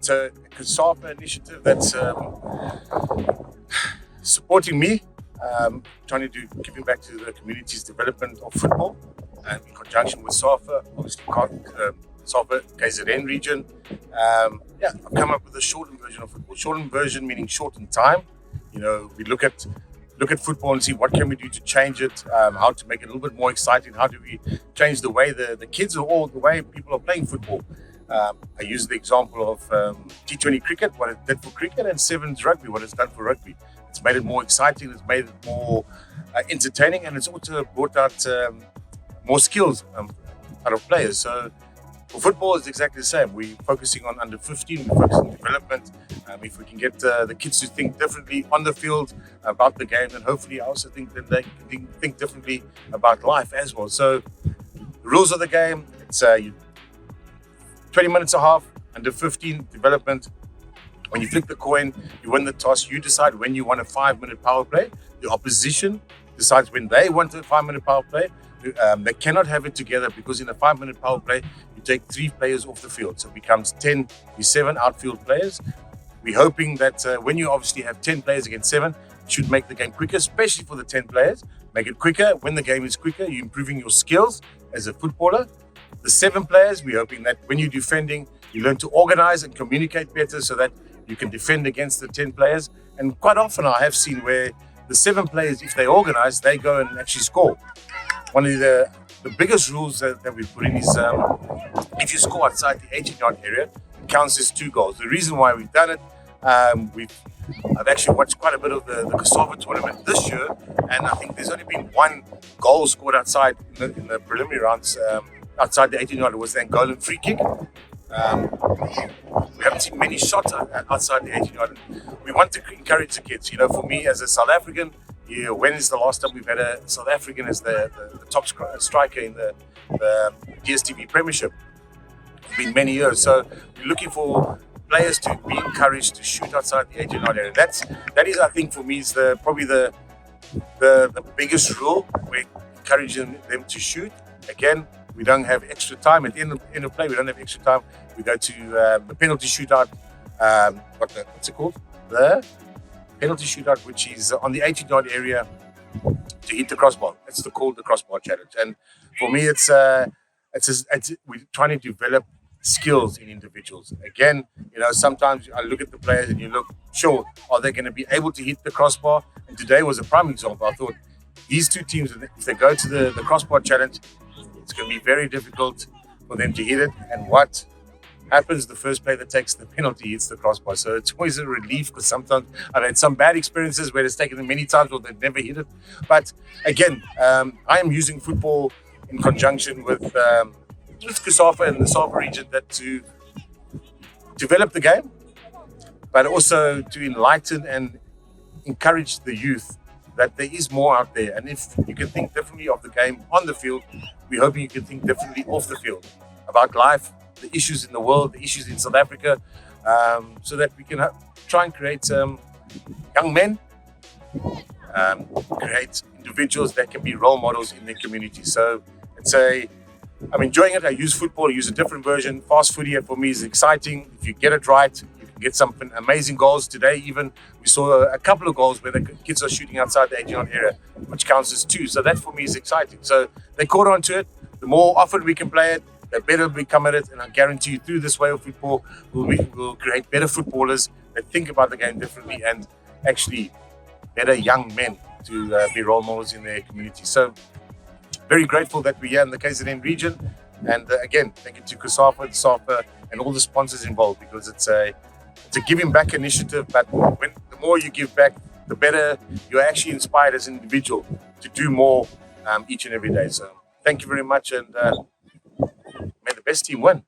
it's a COSAFA initiative that's supporting me, trying to do giving back to the community's development of football, and in conjunction with SAFA, obviously SAFA KZN region. I've come up with a shortened version of football. Shortened version meaning shortened time. You know, we look at football and see what can we do to change it, how to make it a little bit more exciting, how do we change the way the kids are, all the way people are playing football. I use the example of T20 cricket, what it did for cricket, and Sevens rugby, what it's done for rugby. It's made it more exciting, it's made it more entertaining, and it's also brought out more skills out of players. So for football, it's exactly the same. We're focusing on under 15, we're focusing on development. If we can get the kids to think differently on the field about the game, then hopefully I also think that they can think differently about life as well. So the rules of the game, it's 20 minutes a half, under 15 development. When you flip the coin, you win the toss, you decide when you want a 5-minute power play. The opposition decides when they want a 5-minute power play. They cannot have it together because in a 5-minute power play, you take 3 players off the field. So it becomes 10v7 outfield players. We're hoping that when you obviously have 10 players against 7, it should make the game quicker, especially for the 10 players. Make it quicker. When the game is quicker, you're improving your skills as a footballer. The 7 players, we're hoping that when you're defending, you learn to organize and communicate better so that you can defend against the 10 players. And quite often I have seen where the 7 players, if they organize, they go and actually score. One of the biggest rules that we put in is if you score outside the 18-yard area, it counts as 2 goals. The reason why we've done it, I've actually watched quite a bit of the COSAFA tournament this year, and I think there's only been 1 goal scored outside in the preliminary rounds, outside the 18-yard. It was an Angolan free kick. We haven't seen many shots outside the 18-yard. We want to encourage the kids. You know, for me as a South African, when is the last time we've had a South African as the top striker in the DStv Premiership? It's been many years. So we're looking for players to be encouraged to shoot outside the 18-yard area. That is, I think, for me, is probably the biggest rule. We're encouraging them to shoot. Again, we don't have extra time. At the end of play, we don't have extra time. We go to the penalty shootout. What's it called? The penalty shootout, which is on the 18-yard area to hit the crossbar. That's called the Crossbar challenge. And for me, we're trying to develop skills in individuals. Again, you know, sometimes I look at the players and you look, sure, are they going to be able to hit the crossbar? And today was a prime example. I thought these 2 teams, if they go to the Crossbar challenge, it's going to be very difficult for them to hit it. And what happens, the first player that takes the penalty hits the crossbar. So it's always a relief, because sometimes I've had some bad experiences where it's taken them many times or they've never hit it. But again, I am using football in conjunction with COSAFA and the SAFA region to develop the game, but also to enlighten and encourage the youth that there is more out there. And if you can think differently of the game on the field, we're hoping you can think differently off the field about life, the issues in the world, the issues in South Africa, so that we can try and create young men, create individuals that can be role models in their community. So I'm enjoying it. I use football, I use a different version. Fast footy for me is exciting. If you get it right, you can get some amazing goals. Today even, we saw a couple of goals where the kids are shooting outside the 18-yard area, which counts as 2. So that for me is exciting. So they caught on to it. The more often we can play it, the better we become at it. And I guarantee you, through this way of football, we'll create better footballers that think about the game differently, and actually better young men to be role models in their community. So very grateful that we're here in the KZN region. And again, thank you to COSAFA, SAFA, and all the sponsors involved, because it's a giving back initiative. But the more you give back, the better you're actually inspired as an individual to do more each and every day. So thank you very much, and may the best team win.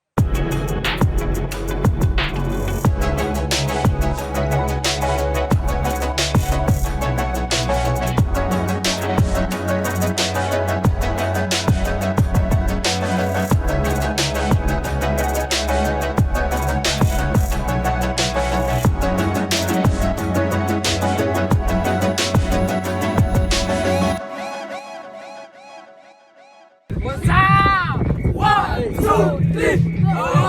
What's up? 1, 2, 3.